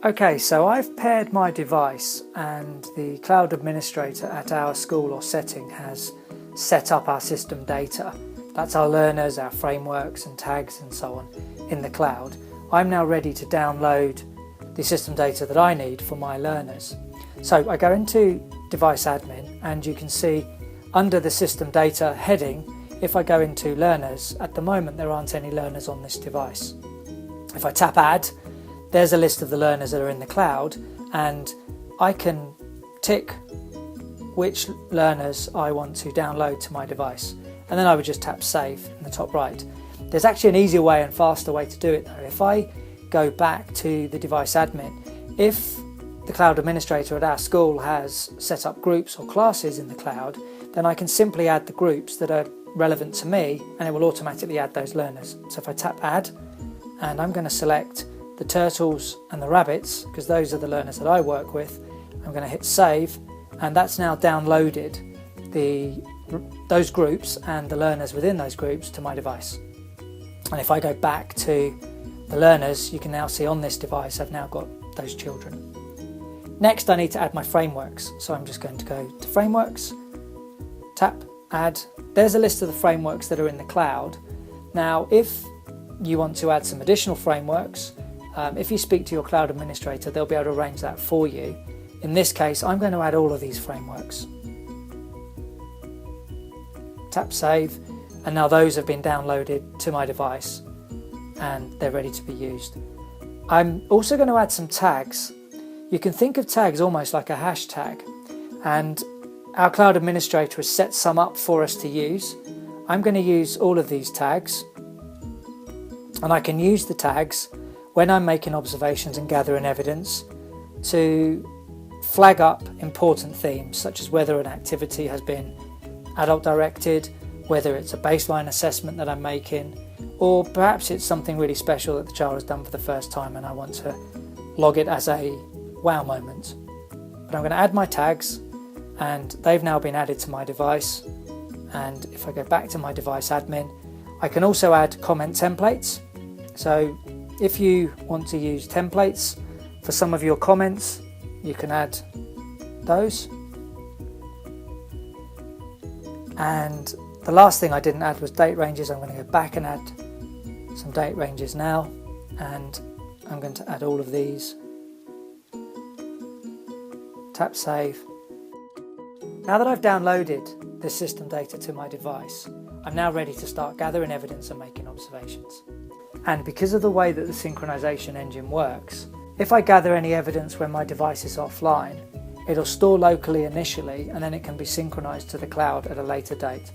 Okay, so I've paired my device and the cloud administrator at our school or setting has set up our system data. That's our learners, our frameworks and tags and so on in the cloud. I'm now ready to download the system data that I need for my learners. So I go into device admin and you can see under the system data heading, if I go into learners, at the moment there aren't any learners on this device. If I tap add, there's a list of the learners that are in the cloud and I can tick which learners I want to download to my device. And then I would just tap save in the top right. There's actually an easier way and faster way to do it though. If I go back to the device admin, if the cloud administrator at our school has set up groups or classes in the cloud, then I can simply add the groups that are relevant to me and it will automatically add those learners. So if I tap add, and I'm going to select the turtles and the rabbits because those are the learners that I work with, I'm going to hit save and that's now downloaded those groups and the learners within those groups to my device. And if I go back to the learners, you can now see on this device I've now got those children. Next I need to add my frameworks, so I'm just going to go to frameworks, tap add. There's a list of the frameworks that are in the cloud. Now if you want to add some additional frameworks, if you speak to your cloud administrator they'll be able to arrange that for you. In this case I'm going to add all of these frameworks. Tap save and now those have been downloaded to my device and they're ready to be used. I'm also going to add some tags. You can think of tags almost like a hashtag, and our cloud administrator has set some up for us to use. I'm going to use all of these tags and I can use the tags when I'm making observations and gathering evidence to flag up important themes such as whether an activity has been adult directed, whether it's a baseline assessment that I'm making, or perhaps it's something really special that the child has done for the first time and I want to log it as a wow moment. But I'm going to add my tags and they've now been added to my device, and if I go back to my device admin I can also add comment templates. So if you want to use templates for some of your comments you can add those. And the last thing I didn't add was date ranges. I'm going to go back and add some date ranges now, and I'm going to add all of these. Tap save. Now that I've downloaded this system data to my device, I'm now ready to start gathering evidence and making observations. And because of the way that the synchronization engine works, if I gather any evidence when my device is offline, it'll store locally initially and then it can be synchronized to the cloud at a later date.